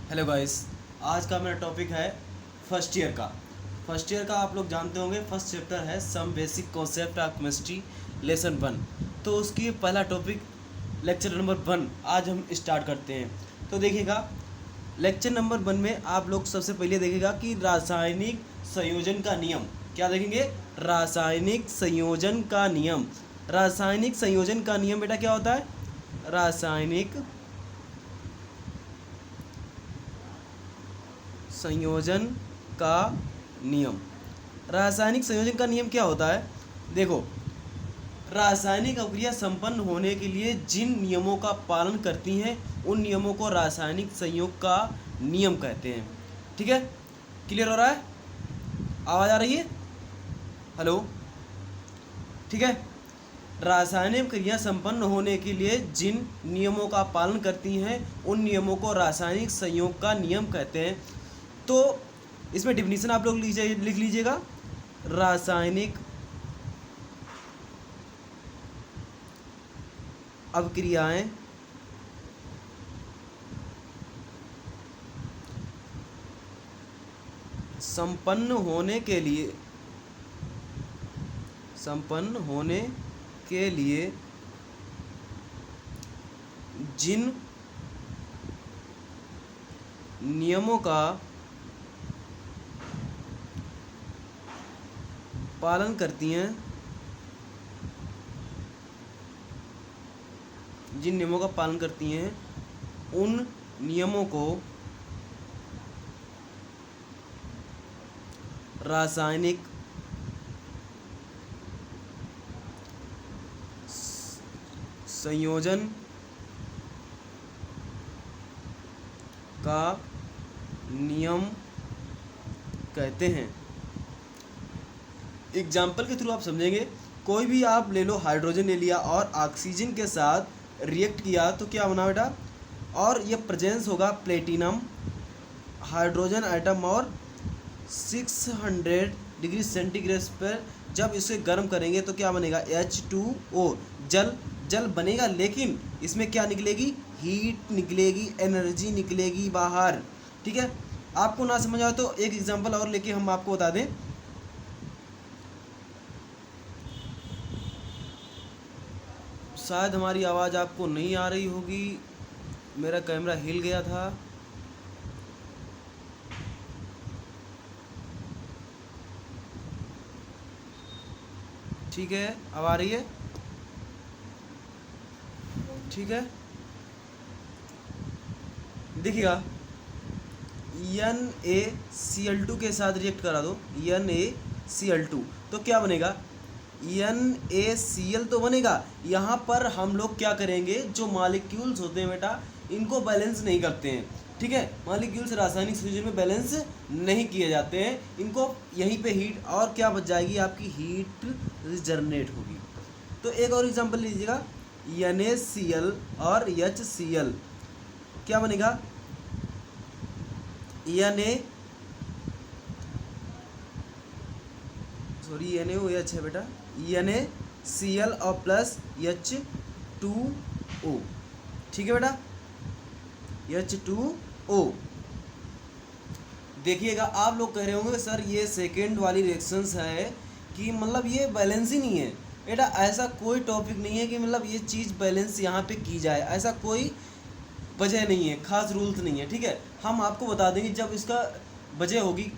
Hello guys. आज का मेरा टॉपिक है फर्स्ट ईयर का आप लोग जानते होंगे। फर्स्ट चैप्टर है some basic concept of chemistry lesson 1। तो उसकी पहला टॉपिक लेक्चर नंबर 1 आज हम स्टार्ट करते हैं। तो देखिएगा, लेक्चर नंबर 1 में आप लोग सबसे पहले देखिएगा कि रासायनिक संयोजन का नियम। क्या देखेंगे? रासायनिक संयोजन का नियम। रासायनिक संयोजन का नियम बेटा क्या होता है? रासायनिक संयोजन का नियम। रासायनिक संयोजन का नियम क्या होता है? देखो, रासायनिक अभिक्रिया संपन्न होने के लिए जिन नियमों का पालन करती हैं उन नियमों को रासायनिक संयोग का नियम कहते हैं। ठीक है, क्लियर हो रहा है? आवाज़ आ रही है? हेलो, ठीक है। रासायनिक क्रिया संपन्न होने के लिए जिन नियमों का पालन करती हैं उन नियमों को रासायनिक संयोग का नियम कहते हैं। तो इसमें डिफिनीशन आप लोग लिख लीजिएगा। रासायनिक अभिक्रियाएं संपन्न होने के लिए जिन नियमों का पालन करती हैं उन नियमों को रासायनिक संयोजन का नियम कहते हैं। एग्जाम्पल के थ्रू आप समझेंगे। कोई भी आप ले लो, हाइड्रोजन ले लिया और ऑक्सीजन के साथ रिएक्ट किया तो क्या बना बेटा? और ये प्रेजेंस होगा प्लेटिनम हाइड्रोजन आइटम और 600 डिग्री सेंटीग्रेड पर जब इसे गर्म करेंगे तो क्या बनेगा? H2O जल बनेगा, लेकिन इसमें क्या निकलेगी? हीट निकलेगी, एनर्जी निकलेगी बाहर। ठीक है, आपको ना समझ आए तो एक एग्जांपल और लेके हम आपको बता दें। शायद हमारी आवाज़ आपको नहीं आ रही होगी, मेरा कैमरा हिल गया था। ठीक है, अब आ रही है? ठीक है, देखिएगा, NaCl2 के साथ रिएक्ट करा दो। NaCl2 तो क्या बनेगा? NaCl तो बनेगा। यहाँ पर हम लोग क्या करेंगे, जो मॉलिक्यूल्स होते हैं बेटा इनको बैलेंस नहीं करते हैं। ठीक है, मॉलिक्यूल्स रासायनिक संयोजन में बैलेंस नहीं किए जाते हैं। इनको यहीं पे हीट और क्या बच जाएगी? आपकी हीट जनरेट होगी। तो एक और एग्जांपल लीजिएगा, NaCl और HCl क्या बनेगा? NaOH है बेटा, NaCl और प्लस H2O। ठीक है बेटा, H2O। देखिएगा, आप लोग कह रहे होंगे सर ये सेकेंड वाली रिएक्शंस है कि मतलब ये बैलेंस ही नहीं है। बेटा ऐसा कोई टॉपिक नहीं है कि मतलब ये चीज़ बैलेंस यहाँ पे की जाए, ऐसा कोई वजह नहीं है, खास रूल्स नहीं है। ठीक है, हम आपको बता देंगे जब इसका वजह होगी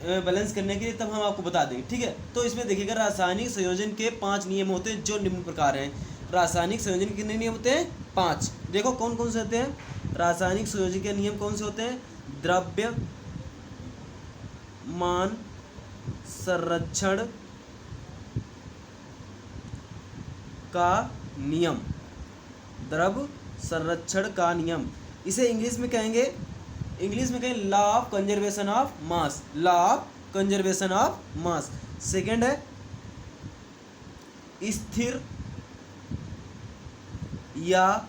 बैलेंस करने के लिए, तब हम आपको बता देंगे। ठीक है, तो इसमें देखिएगा, रासायनिक संयोजन के 5 नियम होते हैं जो निम्न प्रकार हैं। रासायनिक संयोजन के कितने नियम होते हैं? 5। देखो कौन कौन से होते हैं रासायनिक संयोजन के नियम? कौन से होते हैं? द्रव्यमान संरक्षण का नियम। द्रव्य संरक्षण का नियम, इसे इंग्लिश में कहेंगे law of conservation of mass. Law of conservation of mass. Second है स्थिर या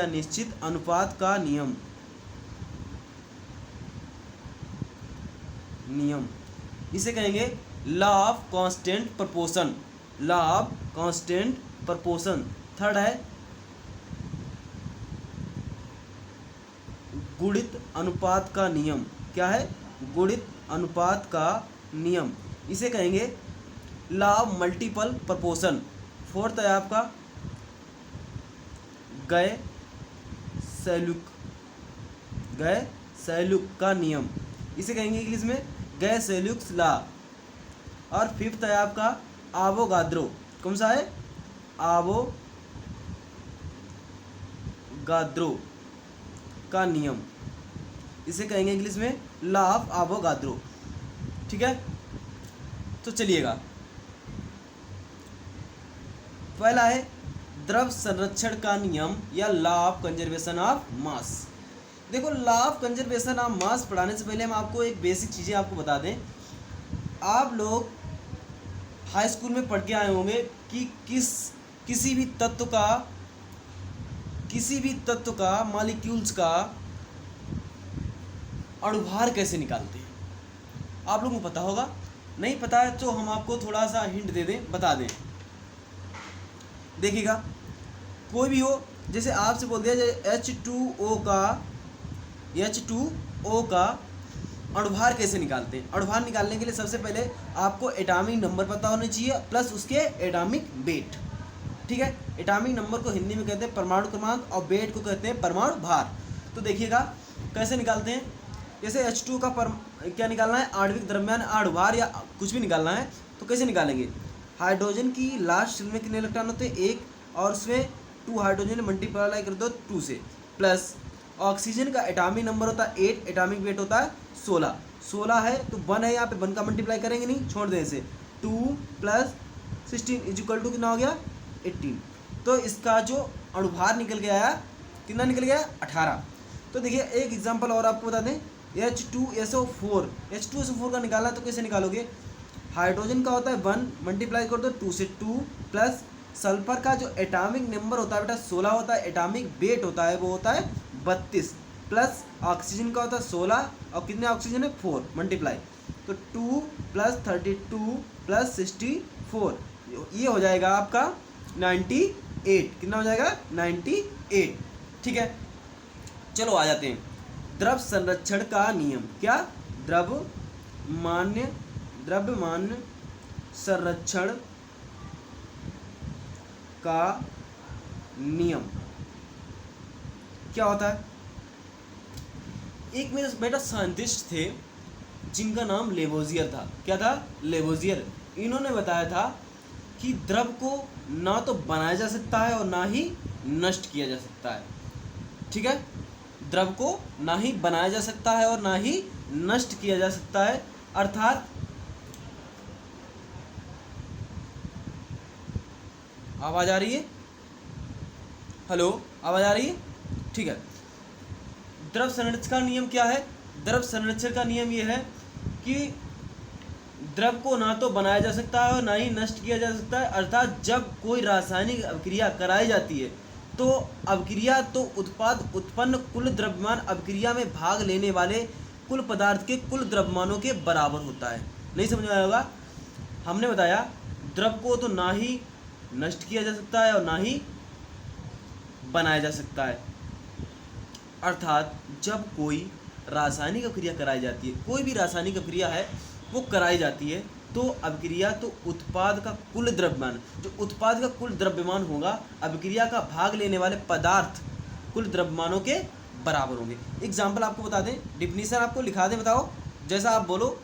निश्चित अनुपात का नियम। इसे कहेंगे law of constant proportion. Law of constant proportion, third है गुणित अनुपात का नियम। क्या है? गुणित अनुपात का नियम, इसे कहेंगे law of multiple proportion. Fourth है आपका गए सैल्यूक का नियम, इसे कहेंगे इंग्लिश में गए सैल्यूक्स लॉ। और फिफ्थ है आपका आवोगाद्रो। कौन सा है? आवोगाद्रो का नियम, इसे कहेंगे इंग्लिश में लॉ ऑफ आवोगाद्रो। ठीक है, तो चलिएगा, पहला है द्रव संरक्षण का नियम या law of conservation of mass. देखो, law of conservation of mass पढ़ाने से पहले हम आपको एक बेसिक चीज़ें आपको बता दें। आप लोग हाई स्कूल में पढ़ के आए होंगे कि किसी भी तत्व का मॉलिक्यूल्स का अणुभार कैसे निकालते हैं। आप लोगों को पता होगा, नहीं पता है तो हम आपको थोड़ा सा हिंट दे दें, बता दें। देखिएगा, कोई भी हो, जैसे आपसे बोल दिया जाए H2O का अणुभार कैसे निकालते हैं। अणुभार निकालने के लिए सबसे पहले आपको एटॉमिक नंबर पता होना चाहिए प्लस उसके एटॉमिक वेट। ठीक है, एटॉमिक नंबर को हिंदी में कहते हैं परमाणु क्रमांक और वेट को कहते हैं परमाणु भार। तो देखिएगा कैसे निकालते हैं। जैसे H2 का क्या निकालना है, आणविक द्रव्यमान अणुभार या कुछ भी निकालना है तो कैसे निकालेंगे। हाइड्रोजन की लास्ट शेल में कितने इलेक्ट्रॉन होते हैं? 1, और उसमें 2 हाइड्रोजन मल्टीप्लाई कर दो 2 से, प्लस ऑक्सीजन का एटॉमिक नंबर होता है 8, एटॉमिक वेट होता है 16 है तो 1 है, यहाँ पे 1 का मल्टीप्लाई करेंगे नहीं, छोड़ दें इसे। 2 + 16 इक्वल टू कितना हो गया? 18। तो इसका जो अणुभार निकल के आया, कितना निकल गया? 18। तो देखिए एक एग्जांपल और आपको बता दें, H2SO4 का निकालना तो कैसे निकालोगे। हाइड्रोजन का होता है 1, मल्टीप्लाई कर दो 2 से, 2 प्लस सल्फर का जो एटॉमिक नंबर होता है बेटा 16 होता है, एटॉमिक वेट होता है वो होता है 32, प्लस ऑक्सीजन का होता है 16 और कितने ऑक्सीजन है 4, मल्टीप्लाई तो 2 + 32 + 64, ये हो जाएगा आपका 98। कितना हो जाएगा? 98। ठीक है, चलो आ जाते हैं द्रव संरक्षण का नियम। क्या? द्रव्यमान संरक्षण का नियम क्या होता है। एक मेरे बेटा साइंटिस्ट थे जिनका नाम लेवोजियर था। क्या था? लेवोजियर। इन्होंने बताया था कि द्रव को ना तो बनाया जा सकता है और ना ही नष्ट किया जा सकता है। ठीक है, द्रव को ना ही बनाया जा सकता है और ना ही नष्ट किया जा सकता है, अर्थात आवाज आ रही है? हेलो, आवाज आ रही है? ठीक है, द्रव संरक्षण का नियम क्या है? द्रव संरक्षण का नियम ये है कि द्रव को ना तो बनाया जा सकता है और ना ही नष्ट किया जा सकता है, अर्थात जब कोई रासायनिक अभिक्रिया कराई जाती है तो अभिक्रिया तो उत्पाद उत्पन्न कुल द्रव्यमान अभिक्रिया में भाग लेने वाले कुल पदार्थ के कुल द्रव्यमानों के बराबर होता है। नहीं समझ में आया होगा? हमने बताया द्रव को तो ना ही नष्ट किया जा सकता है और ना ही बनाया जा सकता है, अर्थात जब कोई रासायनिक अभिक्रिया कराई जाती है, कोई भी रासायनिक अभिक्रिया है वो कराई जाती है तो अभिक्रिया तो उत्पाद का कुल द्रव्यमान, जो उत्पाद का कुल द्रव्यमान होगा अभिक्रिया का भाग लेने वाले पदार्थ कुल द्रव्यमानों के बराबर होंगे। एग्जाम्पल आपको बता दें, डिफिनीशन आपको लिखा दें, बताओ जैसा आप बोलो।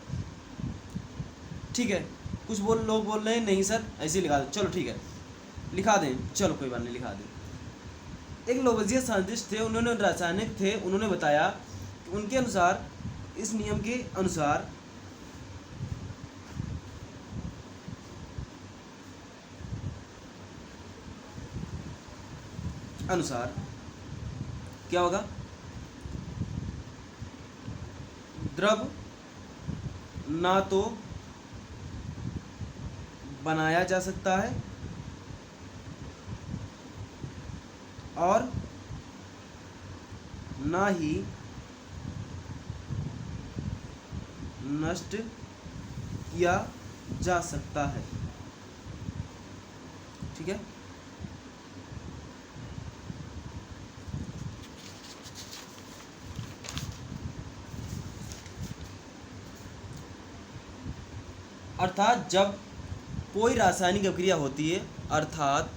ठीक है, कुछ लोग बोल रहे हैं नहीं सर ऐसे लिखा दें, चलो ठीक है लिखा दें, चलो कोई बात नहीं लिखा दें। एक लेवोजियर साइंटिस्ट थे, उन्होंने रासायनिक थे, उन्होंने बताया कि उनके अनुसार, इस नियम के अनुसार क्या होगा, द्रव ना तो बनाया जा सकता है और ना ही नष्ट किया जा सकता है। ठीक है, अर्थात जब कोई रासायनिक अभिक्रिया होती है, अर्थात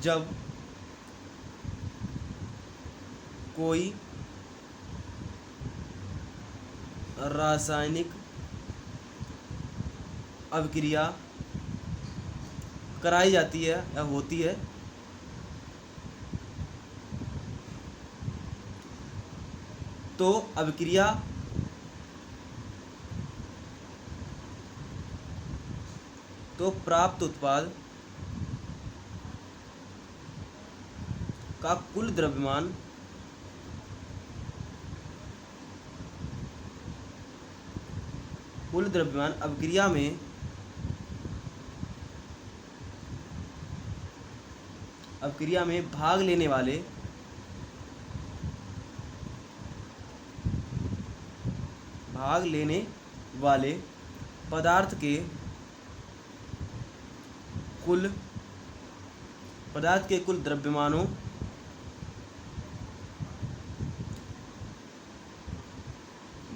जब कोई रासायनिक अभिक्रिया कराई जाती है या होती है, तो अभिक्रिया तो प्राप्त उत्पाद का कुल द्रव्यमान अभिक्रिया में भाग लेने वाले पदार्थ के कुल द्रव्यमानों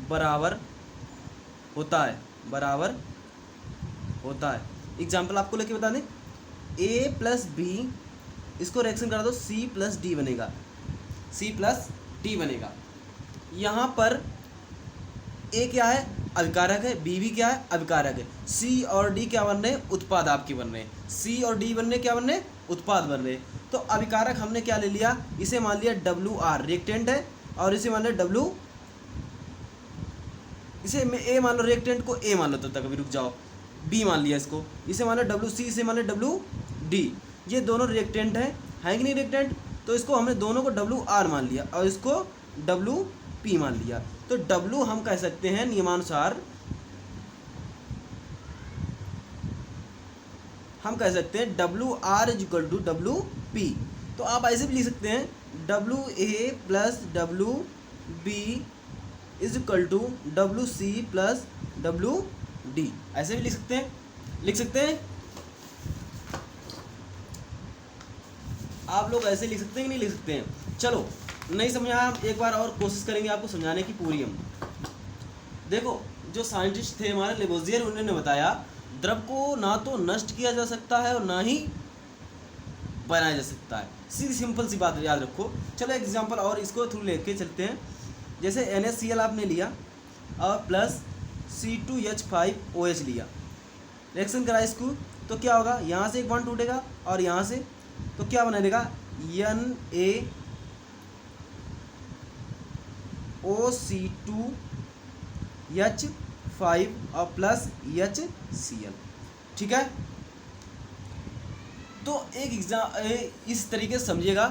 बराबर होता है। एग्जाम्पल आपको लेके बता दें, A प्लस बी, इसको रिएक्शन करा दो, C प्लस डी बनेगा। यहाँ पर A क्या है, अभिकारक है, B भी क्या है, अभिकारक है। C और D क्या बन रहे हैं, उत्पाद आपके बन रहे हैं। C और D क्या बन रहे हैं, उत्पाद बन रहे हैं। तो अभिकारक हमने क्या ले लिया, इसे मान लिया WR रिएक्टेंट है, और इसे मान लिया W, इसे मैं A मान लो, रिएक्टेंट को A मान लो, तब तक अभी रुक जाओ, B मान लिया इसको, इसे मान लिया WC, इसे मान लिया WD। ये दोनों रिएक्टेंट हैं कि नहीं रिएक्टेंट, तो इसको हमने दोनों को WR मान लिया और इसको WP मान लिया। तो W हम कह सकते हैं नियमानुसार, हम कह सकते हैं WR इक्वल टू WP। तो आप ऐसे भी लिख सकते हैं WA plus WB is equal to WC plus WD, ऐसे भी लिख सकते हैं। आप लोग ऐसे लिख सकते हैं कि नहीं लिख सकते हैं। चलो, नहीं समझा, एक बार और कोशिश करेंगे आपको समझाने की पूरी हम। देखो, जो साइंटिस्ट थे हमारे लेवोजियर, उन्होंने बताया द्रव को ना तो नष्ट किया जा सकता है और ना ही बनाया जा सकता है। सीधी सिंपल सी बात याद रखो। चलो एग्जांपल और इसको थ्रू लेके चलते हैं। जैसे NaCl आपने लिया और प्लस C2H5OH लिया, रिएक्शन करा इसको, तो क्या होगा, यहाँ से एक बॉन्ड टूटेगा और यहाँ से, तो क्या बना देगा, NaOC2H5 और प्लस HCl। ठीक है, तो एक इस तरीके से समझिएगा